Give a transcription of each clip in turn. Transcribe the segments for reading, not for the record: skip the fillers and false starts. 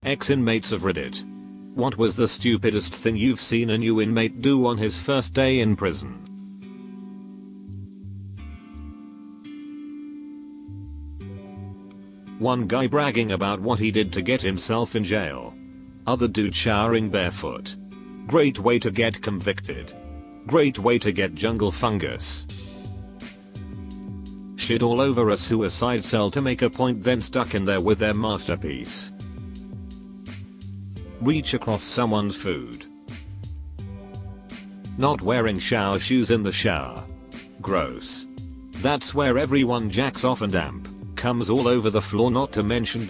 Ex-inmates of Reddit. What was the stupidest thing you've seen a new inmate do on his first day in prison? One guy bragging about what he did to get himself in jail. Other dude showering barefoot. Great way to get convicted. Great way to get jungle fungus. Shit all over a suicide cell to make a point, then stuck in there with their masterpiece. Reach across someone's food. Not wearing shower shoes in the shower. Gross. That's where everyone jacks off and amp comes all over the floor, not to mention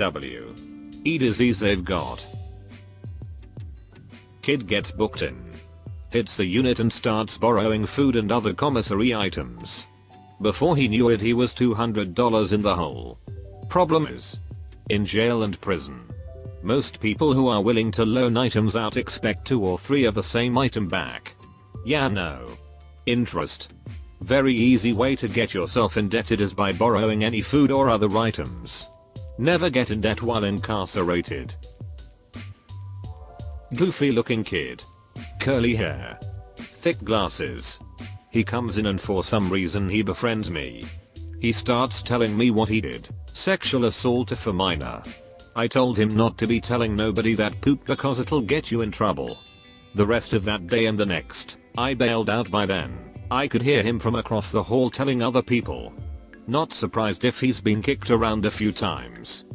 E disease they've got. Kid gets booked in. Hits the unit and starts borrowing food and other commissary items. Before he knew it, he was $200 in the hole. Problem is, in jail and prison, most people who are willing to loan items out expect 2 or 3 of the same item back. Yeah, no. Interest. Very easy way to get yourself indebted is by borrowing any food or other items. Never get in debt while incarcerated. Goofy looking kid. Curly hair. Thick glasses. He comes in and for some reason he befriends me. He starts telling me what he did. Sexual assault of a minor. I told him not to be telling nobody that poop because it'll get you in trouble. The rest of that day and the next, I bailed out. By then, I could hear him from across the hall telling other people. Not surprised if he's been kicked around a few times.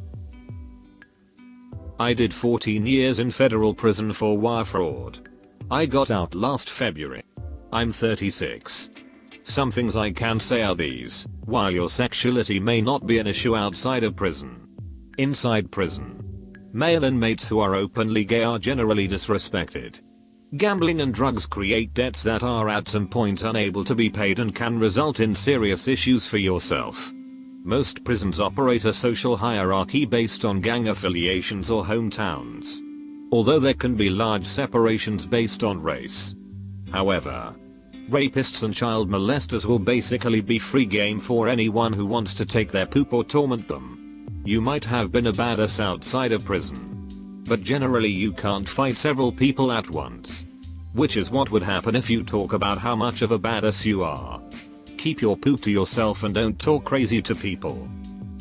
I did 14 years in federal prison for wire fraud. I got out last February. I'm 36. Some things I can say are these: while your sexuality may not be an issue outside of prison, inside prison, male inmates who are openly gay are generally disrespected. Gambling and drugs create debts that are at some point unable to be paid and can result in serious issues for yourself. Most prisons operate a social hierarchy based on gang affiliations or hometowns, although there can be large separations based on race. However, rapists and child molesters will basically be free game for anyone who wants to take their poop or torment them. You might have been a badass outside of prison, but generally you can't fight several people at once. Which is what would happen if you talk about how much of a badass you are. Keep your poop to yourself and don't talk crazy to people.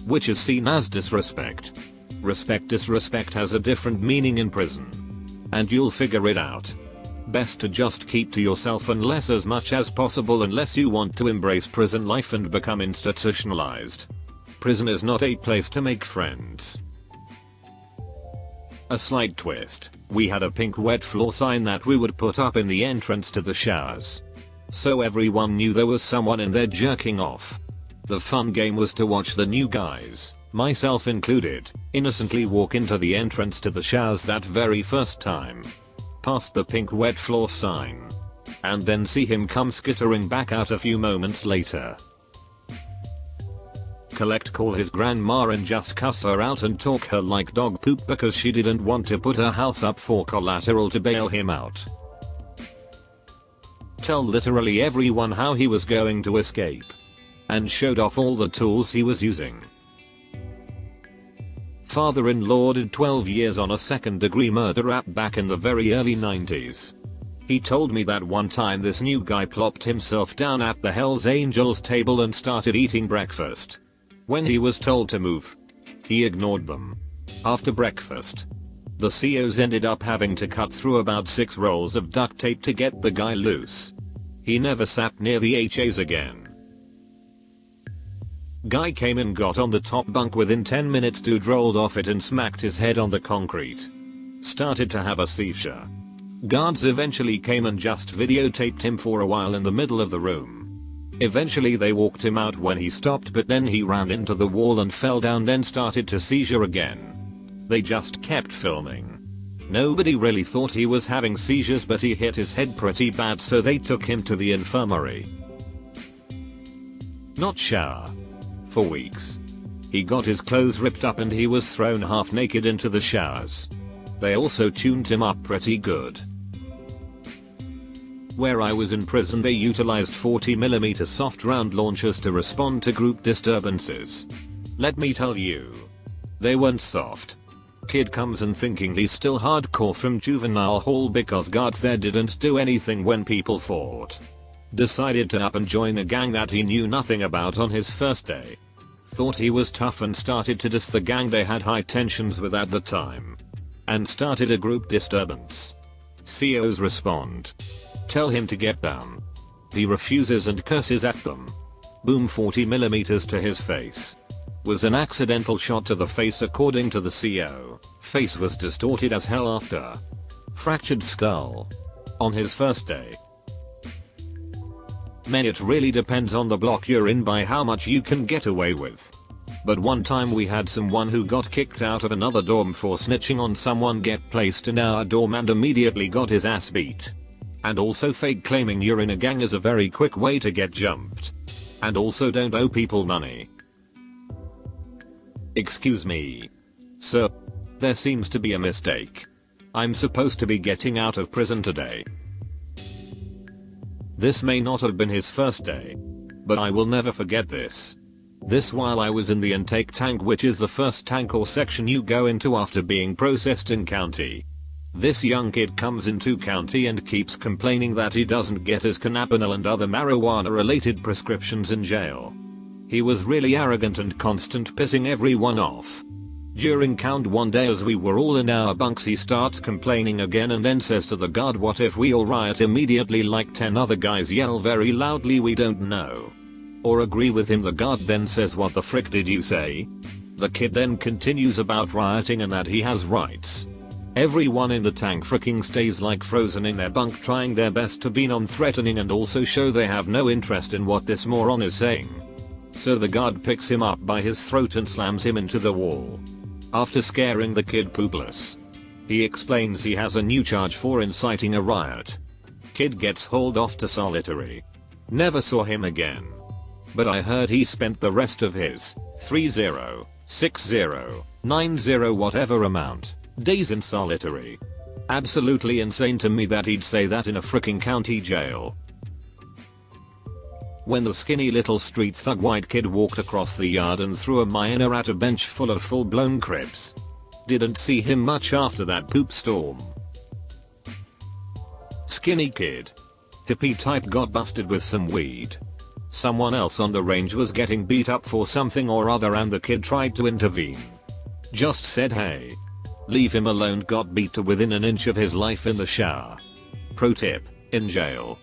Which is seen as disrespect. Disrespect has a different meaning in prison. And you'll figure it out. Best to just keep to yourself unless as much as possible, unless you want to embrace prison life and become institutionalized. Prison is not a place to make friends. A slight twist: we had a pink wet floor sign that we would put up in the entrance to the showers, so everyone knew there was someone in there jerking off. The fun game was to watch the new guys, myself included, innocently walk into the entrance to the showers that very first time, past the pink wet floor sign, and then see him come skittering back out a few moments later. Call his grandma and just cuss her out and talk her like dog poop because she didn't want to put her house up for collateral to bail him out. Tell literally everyone how he was going to escape, and showed off all the tools he was using. Father-in-law did 12 years on a second-degree murder rap back in the very early 90s. He told me that one time this new guy plopped himself down at the Hells Angels table and started eating breakfast. When he was told to move, he ignored them. After breakfast, the COs ended up having to cut through about 6 rolls of duct tape to get the guy loose. He never sat near the HAs again. Guy came and got on the top bunk. Within 10 minutes dude rolled off it and smacked his head on the concrete. Started to have a seizure. Guards eventually came and just videotaped him for a while in the middle of the room. Eventually they walked him out when he stopped, but then he ran into the wall and fell down, then started to seizure again. They just kept filming. Nobody really thought he was having seizures, but he hit his head pretty bad, so they took him to the infirmary. Not shower. For weeks. He got his clothes ripped up and he was thrown half naked into the showers. They also tuned him up pretty good. Where I was in prison, they utilized 40mm soft round launchers to respond to group disturbances. Let me tell you, they weren't soft. Kid comes in thinking he's still hardcore from juvenile hall because guards there didn't do anything when people fought. Decided to up and join a gang that he knew nothing about on his first day. Thought he was tough and started to diss the gang they had high tensions with at the time. And started a group disturbance. COs respond. Tell him to get down. He refuses and curses at them. Boom, 40mm to his face. Was an accidental shot to the face according to the CO. Face was distorted as hell after. Fractured skull. On his first day. Man, it really depends on the block you're in by how much you can get away with. But one time we had someone who got kicked out of another dorm for snitching on someone get placed in our dorm and immediately got his ass beat. And also fake claiming you're in a gang is a very quick way to get jumped. And also don't owe people money. Excuse me. Sir. There seems to be a mistake. I'm supposed to be getting out of prison today. This may not have been his first day. But I will never forget this. This while I was in the intake tank, which is the first tank or section you go into after being processed in county. This young kid comes into county and keeps complaining that he doesn't get his cannabinol and other marijuana related prescriptions in jail. He was really arrogant and constant pissing everyone off. During count one day as we were all in our bunks he starts complaining again and then says to the guard, what if we all riot immediately like 10 other guys yell very loudly we don't know. Or agree with him. The guard then says, what the frick did you say? The kid then continues about rioting and that he has rights. Everyone in the tank freaking stays like frozen in their bunk trying their best to be non-threatening and also show they have no interest in what this moron is saying. So the guard picks him up by his throat and slams him into the wall. After scaring the kid poopless. He explains he has a new charge for inciting a riot. Kid gets hauled off to solitary. Never saw him again. But I heard he spent the rest of his 30, 60, 90 whatever amount days in solitary. Absolutely insane to me that he'd say that in a fricking county jail. When the skinny little street thug white kid walked across the yard and threw a minor at a bench full of full-blown crips. Didn't see him much after that poop storm. Skinny kid. Hippie type got busted with some weed. Someone else on the range was getting beat up for something or other and the kid tried to intervene. Just said hey. Leave him alone, got beat to within an inch of his life in the shower. Pro tip, in jail.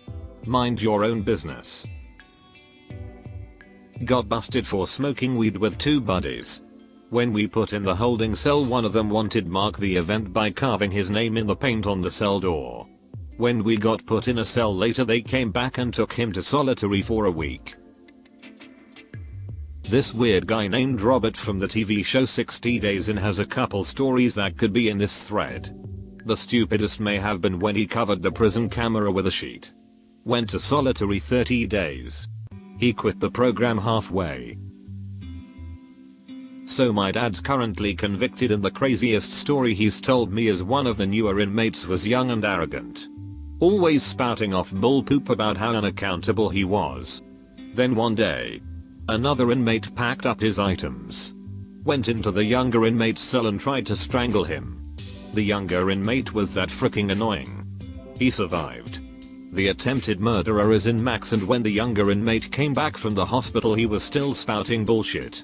Mind your own business. Got busted for smoking weed with 2 buddies. When we put in the holding cell, one of them wanted mark the event by carving his name in the paint on the cell door. When we got put in a cell later, they came back and took him to solitary for a week. This weird guy named Robert from the TV show 60 Days In has a couple stories that could be in this thread. The stupidest may have been when he covered the prison camera with a sheet. Went to solitary 30 days. He quit the program halfway. So my dad's currently convicted, and the craziest story he's told me is one of the newer inmates was young and arrogant. Always spouting off bull poop about how unaccountable he was. Then one day, another inmate packed up his items. Went into the younger inmate's cell and tried to strangle him. The younger inmate was that freaking annoying. He survived. The attempted murderer is in max, and when the younger inmate came back from the hospital he was still spouting bullshit.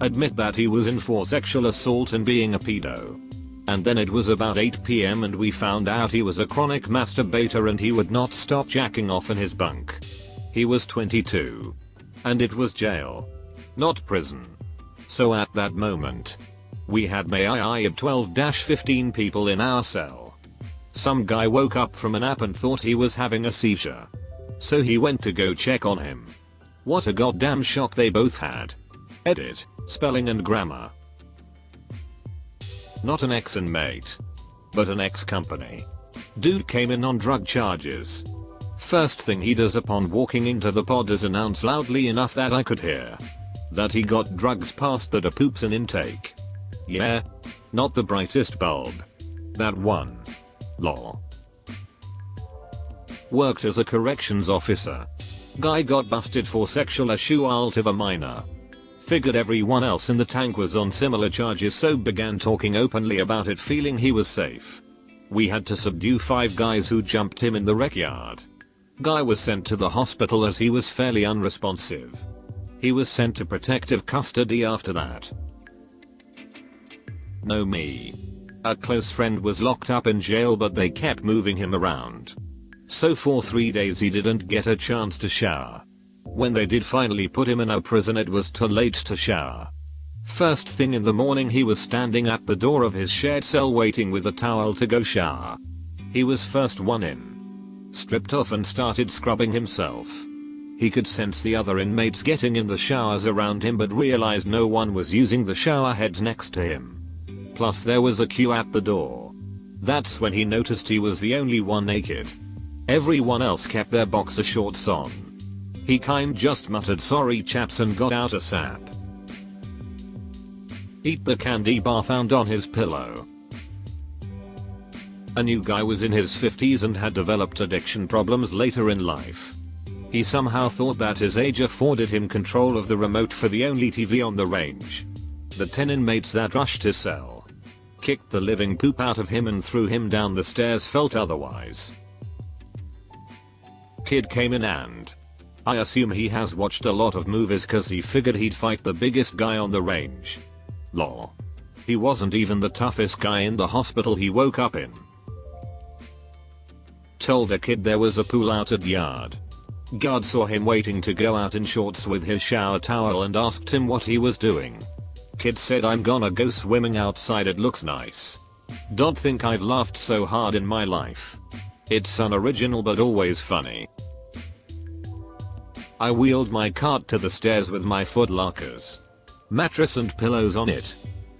Admit that he was in for sexual assault and being a pedo. And then it was about 8 PM and we found out he was a chronic masturbator and he would not stop jacking off in his bunk. He was 22. And it was jail. Not prison. So at that moment, we had may I of 12-15 people in our cell. Some guy woke up from a nap and thought he was having a seizure. So he went to go check on him. What a goddamn shock they both had. Edit, spelling and grammar. Not an ex-inmate, but an ex-company. Dude came in on drug charges. First thing he does upon walking into the pod is announce loudly enough that I could hear that he got drugs past the poops and intake. Yeah, not the brightest bulb. That one. Lol. Worked as a corrections officer. Guy got busted for sexual assault of a minor. Figured everyone else in the tank was on similar charges, so began talking openly about it, feeling he was safe. We had to subdue 5 guys who jumped him in the rec yard. Guy was sent to the hospital as he was fairly unresponsive. He was sent to protective custody after that. No me. A close friend was locked up in jail, but they kept moving him around. So for 3 days he didn't get a chance to shower. When they did finally put him in a prison, it was too late to shower. First thing in the morning he was standing at the door of his shared cell waiting with a towel to go shower. He was first one in. Stripped off and started scrubbing himself. He could sense the other inmates getting in the showers around him, but realized no one was using the shower heads next to him. Plus there was a queue at the door. That's when he noticed he was the only one naked. Everyone else kept their boxer shorts on. He just muttered sorry chaps and got out a sap. Eat the candy bar found on his pillow. A new guy was in his 50s and had developed addiction problems later in life. He somehow thought that his age afforded him control of the remote for the only TV on the range. The 10 inmates that rushed his cell kicked the living poop out of him and threw him down the stairs, felt otherwise. Kid came in and I assume he has watched a lot of movies cause he figured he'd fight the biggest guy on the range. Lol. He wasn't even the toughest guy in the hospital he woke up in. Told a kid there was a pool out at yard. Guard saw him waiting to go out in shorts with his shower towel and asked him what he was doing. Kid said, I'm gonna go swimming outside, it looks nice. Don't think I've laughed so hard in my life. It's unoriginal but always funny. I wheeled my cart to the stairs with my footlockers, mattress and pillows on it.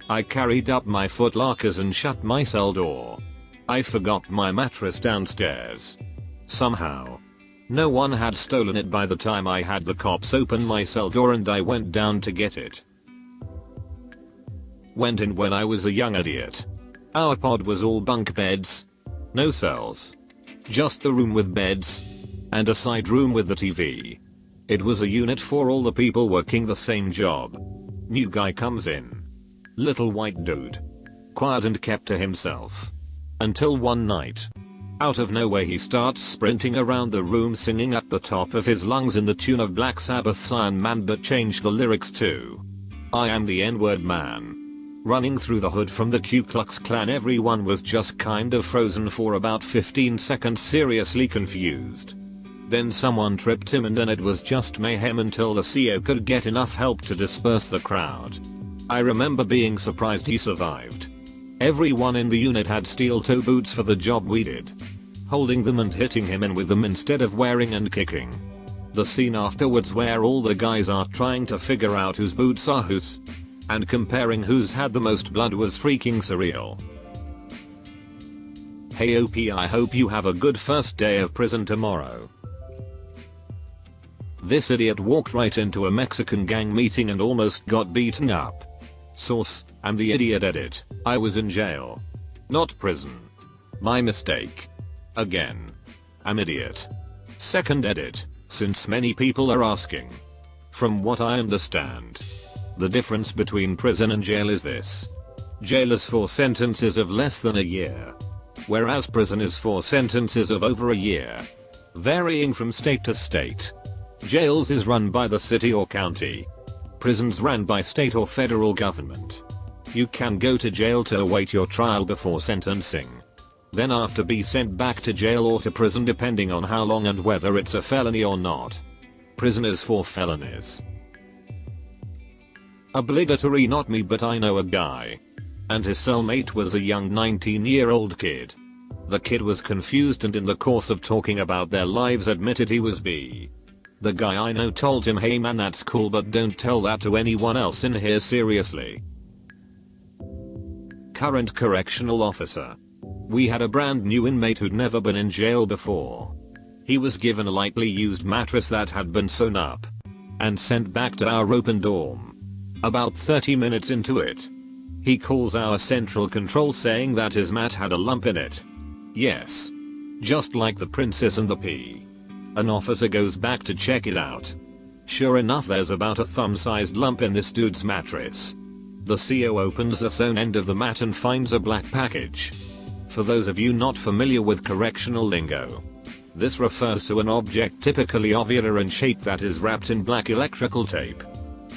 I carried up my footlockers and shut my cell door. I forgot my mattress downstairs. Somehow, no one had stolen it by the time I had the cops open my cell door, and I went down to get it. Went in when I was a young idiot. Our pod was all bunk beds. No cells. Just the room with beds. And a side room with the TV. It was a unit for all the people working the same job. New guy comes in. Little white dude. Quiet and kept to himself. Until one night. Out of nowhere he starts sprinting around the room singing at the top of his lungs in the tune of Black Sabbath's Iron Man, but changed the lyrics to I am the N-word man. Running through the hood from the Ku Klux Klan. Everyone was just kind of frozen for about 15 seconds, seriously confused. Then someone tripped him and then it was just mayhem until the CO could get enough help to disperse the crowd. I remember being surprised he survived. Everyone in the unit had steel toe boots for the job we did. Holding them and hitting him in with them instead of wearing and kicking. The scene afterwards where all the guys are trying to figure out whose boots are whose and comparing who's had the most blood was freaking surreal. Hey OP, I hope you have a good first day of prison tomorrow. This idiot walked right into a Mexican gang meeting and almost got beaten up. Source, I'm the idiot edit. I was in jail. Not prison. My mistake. Again. I'm idiot. Second edit, since many people are asking. From what I understand, the difference between prison and jail is this. Jail is for sentences of less than a year, whereas prison is for sentences of over a year, varying from state to state. Jails is run by the city or county. Prisons ran by state or federal government. You can go to jail to await your trial before sentencing. Then after be sent back to jail or to prison depending on how long and whether it's a felony or not. Prison is for felonies. Obligatory, not me, but I know a guy. And his cellmate was a young 19-year-old kid. The kid was confused and in the course of talking about their lives admitted he was bi. The guy I know told him, hey man, that's cool, but don't tell that to anyone else in here, seriously. Current correctional officer. We had a brand new inmate who'd never been in jail before. He was given a lightly used mattress that had been sewn up and sent back to our open dorm. About 30 minutes into it, he calls our central control saying that his mat had a lump in it. Yes. Just like the Princess and the Pea. An officer goes back to check it out. Sure enough, there's about a thumb-sized lump in this dude's mattress. The CO opens the sewn end of the mat and finds a black package. For those of you not familiar with correctional lingo, this refers to an object typically ovular in shape that is wrapped in black electrical tape,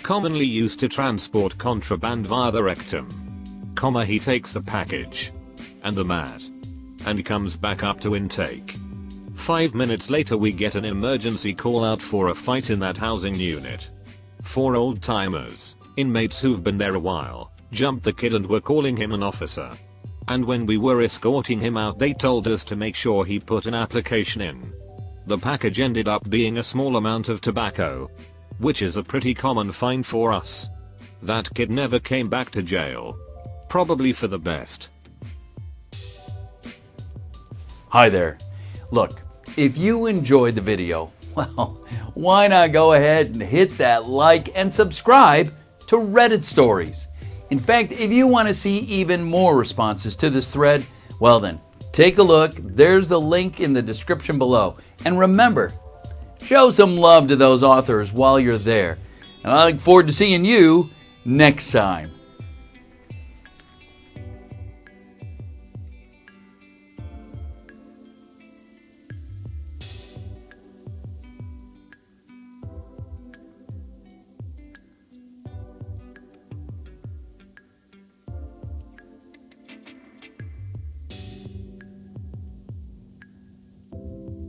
commonly used to transport contraband via the rectum. He takes the package and the mat and comes back up to intake. 5 minutes later we get an emergency call out for a fight in that housing unit. 4 old timers, inmates who've been there a while, jumped the kid and were calling him an officer. And when we were escorting him out they told us to make sure he put an application in. The package ended up being a small amount of tobacco, which is a pretty common find for us. That kid never came back to jail. Probably for the best. Hi there. Look, if you enjoyed the video, well, why not go ahead and hit that like and subscribe to Reddit Stories. In fact, if you want to see even more responses to this thread, well then, take a look. There's the link in the description below. And remember, show some love to those authors while you're there. And I look forward to seeing you next time.